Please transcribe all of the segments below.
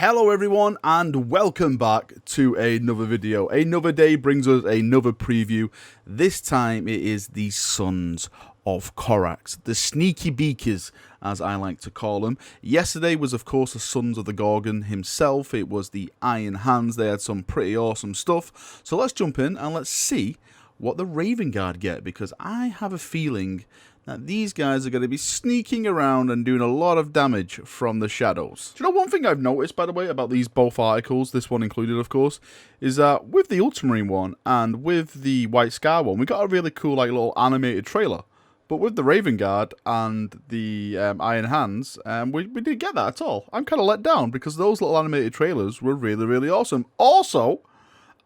Hello everyone and welcome back to another video. Another day brings us another preview. This time it is the Sons of Corax, the sneaky beakers as I like to call them. Yesterday was of course the Sons of the Gorgon himself. It was the Iron Hands. They had some pretty awesome stuff. So let's jump in and let's see what the Raven Guard get, because I have a feeling that these guys are going to be sneaking around and doing a lot of damage from the shadows. Do you know one thing I've noticed, by the way, about these both articles, this one included, of course, is that with the Ultramarine one and with the White Scar one, we got a really cool, like, little animated trailer. But with the Raven Guard and the Iron Hands, we didn't get that at all. I'm kind of let down because those little animated trailers were really, really awesome. Also,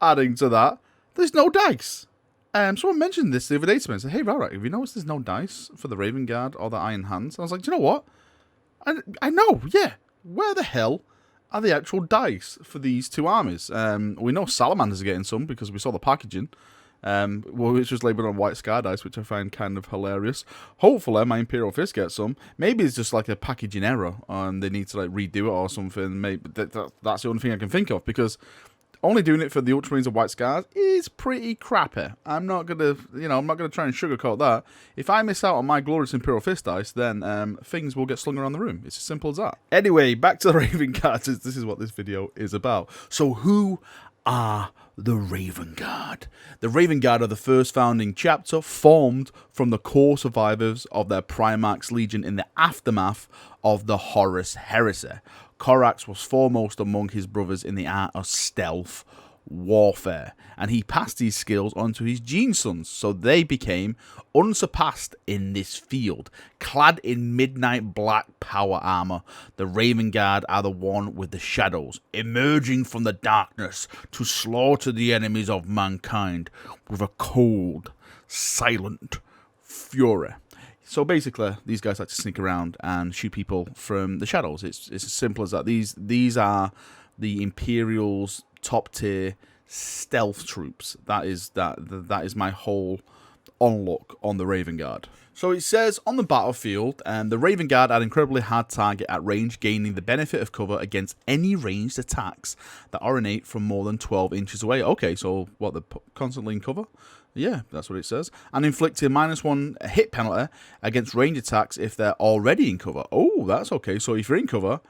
adding to that, there's no dice. Someone mentioned this the other day to me and said, hey, Rara, have you noticed there's no dice for the Raven Guard or the Iron Hands? And I was like, do you know what? I know, yeah. Where the hell are the actual dice for these two armies? We know Salamander's getting some because we saw the packaging, which was labelled on White Scar dice, which I find kind of hilarious. Hopefully, my Imperial Fist gets some. Maybe it's just like a packaging error and they need to like redo it or something. Maybe that's the only thing I can think of, because only doing it for the Ultramarines and White Scars is pretty crappy. I'm not gonna try and sugarcoat that. If I miss out on my glorious Imperial Fist dice, then things will get slung around the room. It's as simple as that. Anyway, back to the Raven Guard. This is what this video is about. So who are the Raven Guard? The Raven Guard are the first founding chapter formed from the core survivors of their Primarch's Legion in the aftermath of the Horus Heresy. Corax was foremost among his brothers in the art of stealth warfare, and he passed these skills onto his gene sons, so they became unsurpassed in this field. Clad in midnight black power armor, the Raven Guard are the one with the shadows, emerging from the darkness to slaughter the enemies of mankind with a cold, silent fury. So basically, these guys like to sneak around and shoot people from the shadows. It's as simple as that. These are the Imperial's top tier stealth troops. That is my whole onlook on the Raven Guard. So it says on the battlefield, the Raven Guard are an incredibly hard target at range, gaining the benefit of cover against any ranged attacks that originate from more than 12 inches away. Okay, so what, they're constantly in cover? Yeah, that's what it says. And inflicting -1 hit penalty against range attacks if they're already in cover. Oh, that's okay. So if you're in cover,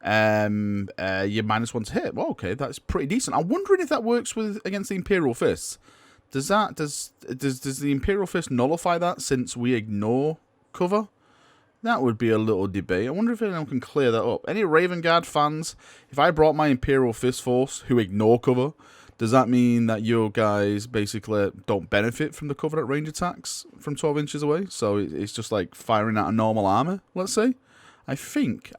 you're -1 to hit. Well, okay, that's pretty decent. I'm wondering if that works against the Imperial Fists. Does the Imperial Fist nullify that since we ignore cover? That would be a little debate. I wonder if anyone can clear that up. Any Raven Guard fans, if I brought my Imperial Fist force who ignore cover, does that mean that your guys basically don't benefit from the cover at range attacks from 12 inches away? So it's just like firing at a normal armor, let's say? I think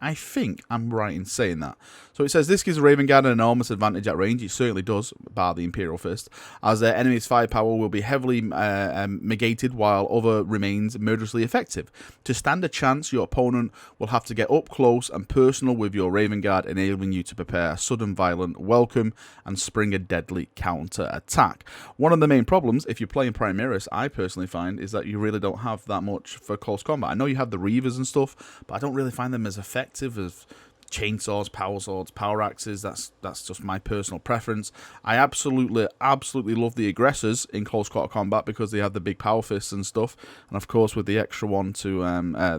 I'm right in saying that. So it says this gives the Raven Guard an enormous advantage at range. It certainly does, bar the Imperial Fist, as their enemy's firepower will be heavily negated while other remains murderously effective. To stand a chance, your opponent will have to get up close and personal with your Raven Guard, enabling you to prepare a sudden violent welcome and spring a deadly counter attack. One of the main problems, if you're playing Primaris, I personally find, is that you really don't have that much for close combat. I know you have the Reavers and stuff, but I don't really find them as effective as chainsaws, power swords, power axes. That's just my personal preference. I absolutely love the aggressors in close quarter combat because they have the big power fists and stuff, and of course with the extra one to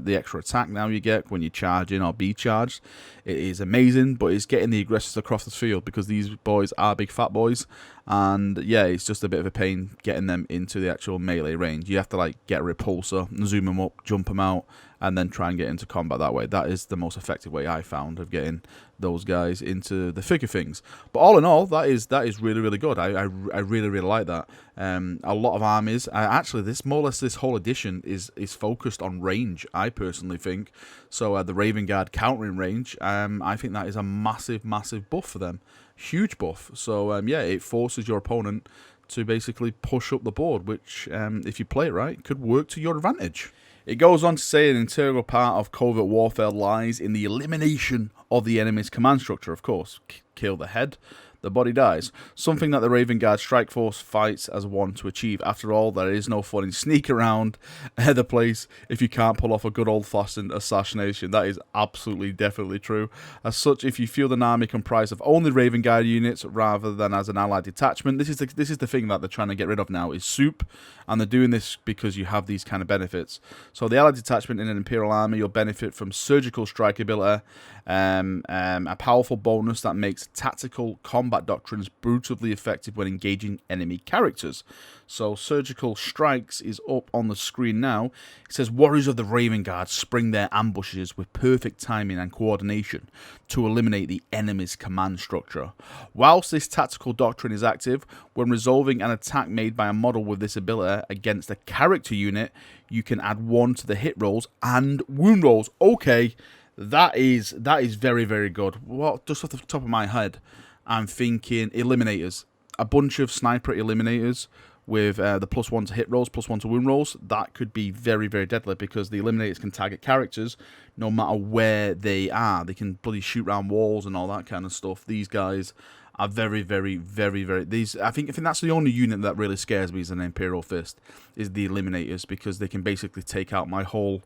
the extra attack now you get when you charge in or be charged, it is amazing. But it's getting the aggressors across the field because these boys are big fat boys, and yeah, it's just a bit of a pain getting them into the actual melee range. You have to like get a repulsor, zoom them up, jump them out, and then try and get into combat that way. That is the most effective way I found of getting those guys into the thick of things. But all in all, that is really, really good. I really, really like that. A lot of armies, actually, more or less this whole edition is focused on range, I personally think. So the Raven Guard countering range, I think that is a massive, massive buff for them. Huge buff. So yeah, it forces your opponent to basically push up the board, which, if you play it right, could work to your advantage. It goes on to say an integral part of covert warfare lies in the elimination of the enemy's command structure. Of course, kill the head. the body dies. Something that the Raven Guard Strike Force fights as one to achieve. After all, there is no fun in sneak around the place if you can't pull off a good old-fashioned assassination. That is absolutely, definitely true. As such, if you field an army comprised of only Raven Guard units rather than as an allied detachment, this is the thing that they're trying to get rid of now, is soup, and they're doing this because you have these kind of benefits. So the allied detachment in an Imperial army, you'll benefit from surgical strike ability, a powerful bonus that makes tactical combat doctrines brutally effective when engaging enemy characters. So surgical strikes is up on the screen now. It says warriors of the Raven Guard spring their ambushes with perfect timing and coordination to eliminate the enemy's command structure. Whilst this tactical doctrine is active, when resolving an attack made by a model with this ability against a character unit, you can add 1 to the hit rolls and wound rolls. Okay, that is very, very good. What, just off the top of my head, I'm thinking eliminators. A bunch of sniper eliminators with the +1 to hit rolls, +1 to wound rolls. That could be very, very deadly because the eliminators can target characters no matter where they are. They can bloody shoot around walls and all that kind of stuff. These guys are very, very, very, very... I think that's the only unit that really scares me as an Imperial Fist, is the Eliminators, because they can basically take out my whole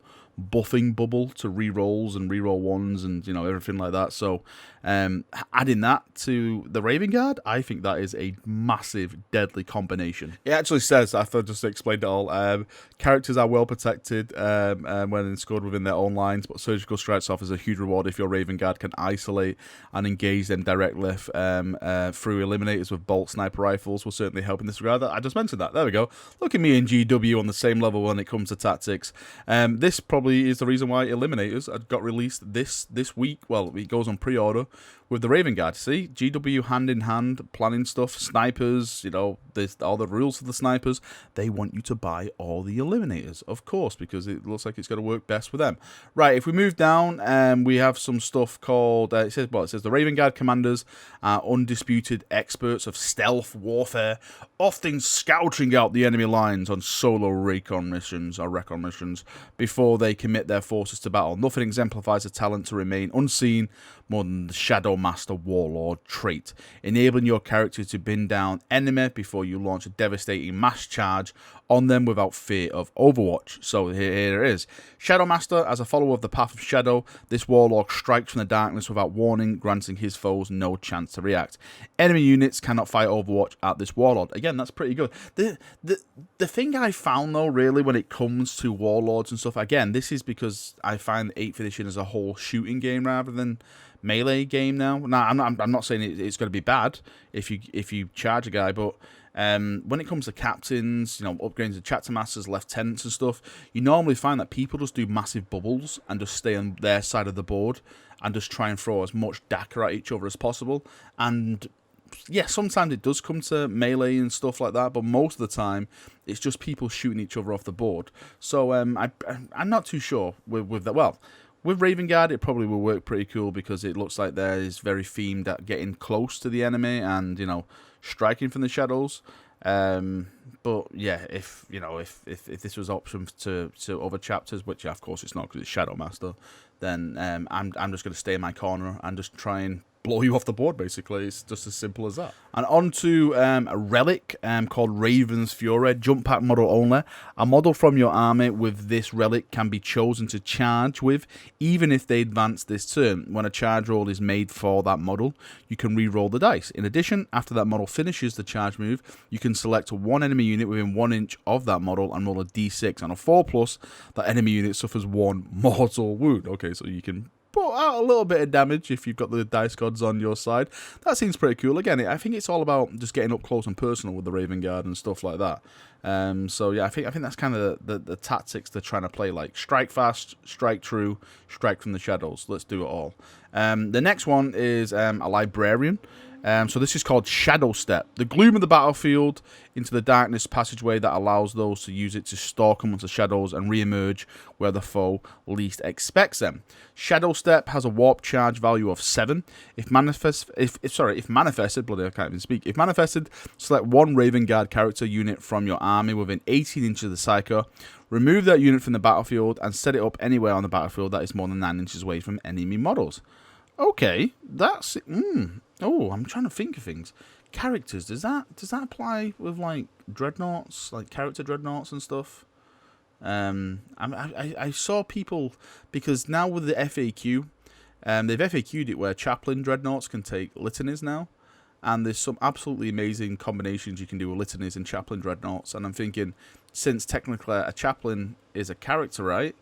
buffing bubble to re-rolls and re-roll ones and, you know, everything like that. So, adding that to the Raven Guard, I think that is a massive, deadly combination. It actually says, after I just explained it all, characters are well protected when scored within their own lines, but surgical strikes offers a huge reward if your Raven Guard can isolate and engage them directly through eliminators with bolt sniper rifles will certainly help in this regard. I just mentioned that. There we go. Look at me and GW on the same level when it comes to tactics. This probably is the reason why eliminators got released this week. Well, it goes on pre-order with the Raven Guard. See, GW hand in hand, planning stuff, snipers, you know, there's all the rules for the snipers. They want you to buy all the eliminators, of course, because it looks like it's going to work best for them. Right, if we move down, we have some stuff called, it says the Raven Guard commanders are undisputed experts of stealth warfare, often scouting out the enemy lines on solo recon missions before they commit their forces to battle. Nothing exemplifies a talent to remain unseen more than the Shadow Master Warlord trait, enabling your character to bin down enemy before you launch a devastating mass charge on them without fear of Overwatch. So here it is. Shadow Master, as a follower of the Path of Shadow, this Warlock strikes from the darkness without warning, granting his foes no chance to react. Enemy units cannot fight Overwatch at this Warlord. Again, that's pretty good. The thing I found, though, really, when it comes to Warlords and stuff, again, this is because I find 8th edition as a whole shooting game rather than melee game now. Now, I'm not saying it's going to be bad if you charge a guy, but when it comes to captains, you know, upgrading to chapter masters, lieutenants and stuff, you normally find that people just do massive bubbles and just stay on their side of the board and just try and throw as much dagger at each other as possible. And yeah, sometimes it does come to melee and stuff like that, but most of the time it's just people shooting each other off the board. So I'm not too sure with that. Well, with Raven Guard, it probably will work pretty cool because it looks like there is very themed at getting close to the enemy and, you know, striking from the shadows. But yeah, if this was option to other chapters, which of course it's not because it's Shadow Master, then I'm just going to stay in my corner and just try and blow you off the board, basically. It's just as simple as that. And on to a relic called Raven's Fury, jump pack model only. A model from your army with this relic can be chosen to charge with, even if they advance this turn. When a charge roll is made for that model, you can re-roll the dice. In addition, after that model finishes the charge move, you can select one enemy unit within 1 inch of that model and roll a d6. On a 4+, that enemy unit suffers 1 mortal wound. Okay, so you can put out a little bit of damage if you've got the dice gods on your side. That seems pretty cool. Again, I think it's all about just getting up close and personal with the Raven Guard and stuff like that. So yeah, I think that's kind of the tactics they're trying to play, like strike fast, strike true, strike from the shadows. Let's do it all. The next one is a librarian. So this is called Shadow Step. The gloom of the battlefield into the darkness passageway that allows those to use it to stalk amongst the shadows and re-emerge where the foe least expects them. Shadow Step has a warp charge value of 7. If manifested, bloody I can't even speak. If manifested, select 1 Raven Guard character unit from your army within 18 inches of the psyker. Remove that unit from the battlefield and set it up anywhere on the battlefield that is more than 9 inches away from enemy models. Okay, that's Oh, I'm trying to think of things. Characters, does that apply with like dreadnoughts, like character dreadnoughts and stuff? I saw people, because now with the FAQ, they've FAQ'd it where chaplain dreadnoughts can take litanies now, and there's some absolutely amazing combinations you can do with litanies and chaplain dreadnoughts. And I'm thinking, since technically a chaplain is a character, right?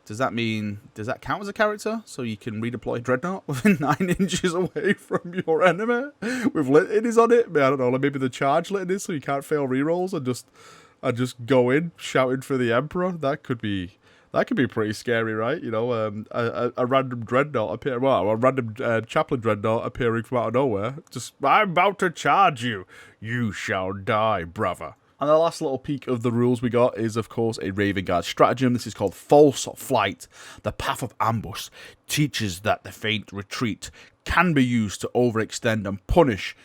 Does that count as a character? So you can redeploy dreadnought within 9 inches away from your enemy with litanies on it? I don't know, like maybe the charge litanies so you can't fail rerolls and just go in shouting for the Emperor. That could be pretty scary, right? You know, a random dreadnought a random chaplain dreadnought appearing from out of nowhere. Just, I'm about to charge you. You shall die, brother. And the last little peek of the rules we got is, of course, a Raven Guard stratagem. This is called False Flight. The path of ambush teaches that the feint retreat can be used to overextend and punish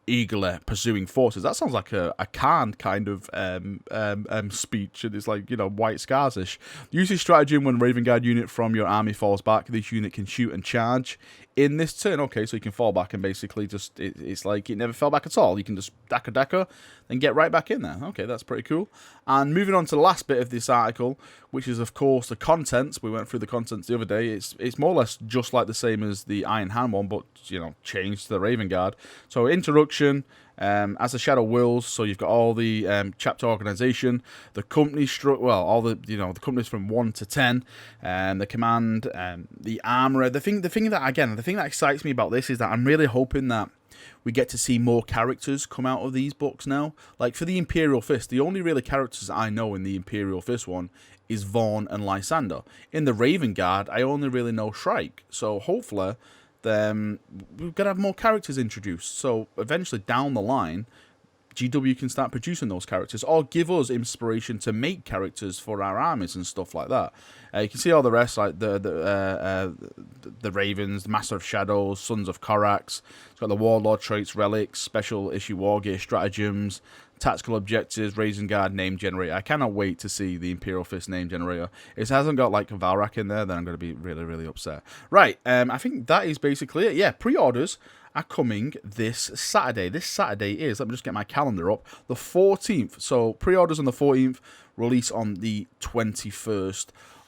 eagerly pursuing forces. That sounds like a Khan kind of speech, and it's like, you know, White Scars-ish. Use this stratagem when a Raven Guard unit from your army falls back. This unit can shoot and charge in this turn. Okay, so you can fall back and basically just, it's like it never fell back at all. You can just decker and get right back in there. Okay, that's pretty cool. And moving on to the last bit of this article, which is, of course, the contents. We went through the contents the other day. It's more or less just like the same as the Iron Hand one, but, you know, changed to the Raven Guard. So, introduction, as the shadow wills, so you've got all the chapter organization, the company all the, you know, the companies from 1 to 10, the command, the armorer. The thing that excites me about this is that I'm really hoping that we get to see more characters come out of these books now. Like for the Imperial Fist, the only really characters I know in the Imperial Fist one is Vaughn and Lysander. In the Raven Guard, I only really know Shrike. So hopefully, we're going to have more characters introduced. So eventually down the line, GW can start producing those characters, or give us inspiration to make characters for our armies and stuff like that. You can see all the rest, like the Ravens, the Master of Shadows, Sons of Corax. It's got the Warlord traits, relics, special issue war gear stratagems, tactical objectives, Raven Guard name generator. I cannot wait to see the Imperial Fist name generator. If it hasn't got like Valrak in there, then I'm going to be really, really upset. Right, I think that is basically it. Yeah, pre-orders are coming this Saturday. This Saturday is, let me just get my calendar up, the 14th. So pre-orders on the 14th, release on the 21st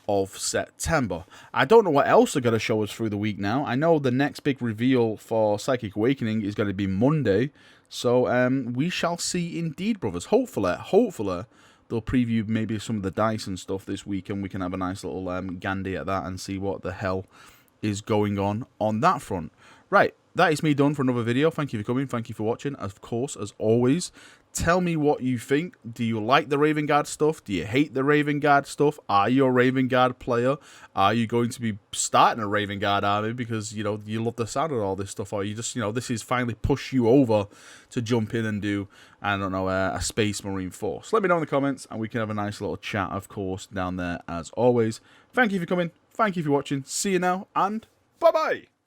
of September. I don't know what else they're going to show us through the week now. I know the next big reveal for Psychic Awakening is going to be Monday. So we shall see indeed, brothers. Hopefully they'll preview maybe some of the dice and stuff this week, and we can have a nice little gandy at that and see what the hell is going on that front. Right, that is me done for another video. Thank you for coming. Thank you for watching. Of course, as always, tell me what you think. Do you like the Raven Guard stuff? Do you hate the Raven Guard stuff? Are you a Raven Guard player? Are you going to be starting a Raven Guard army because, you know, you love the sound of all this stuff? Or you just, you know, this is finally push you over to jump in and do, I don't know, a Space Marine Force? Let me know in the comments, and we can have a nice little chat, of course, down there as always. Thank you for coming. Thank you for watching. See you now, and bye-bye.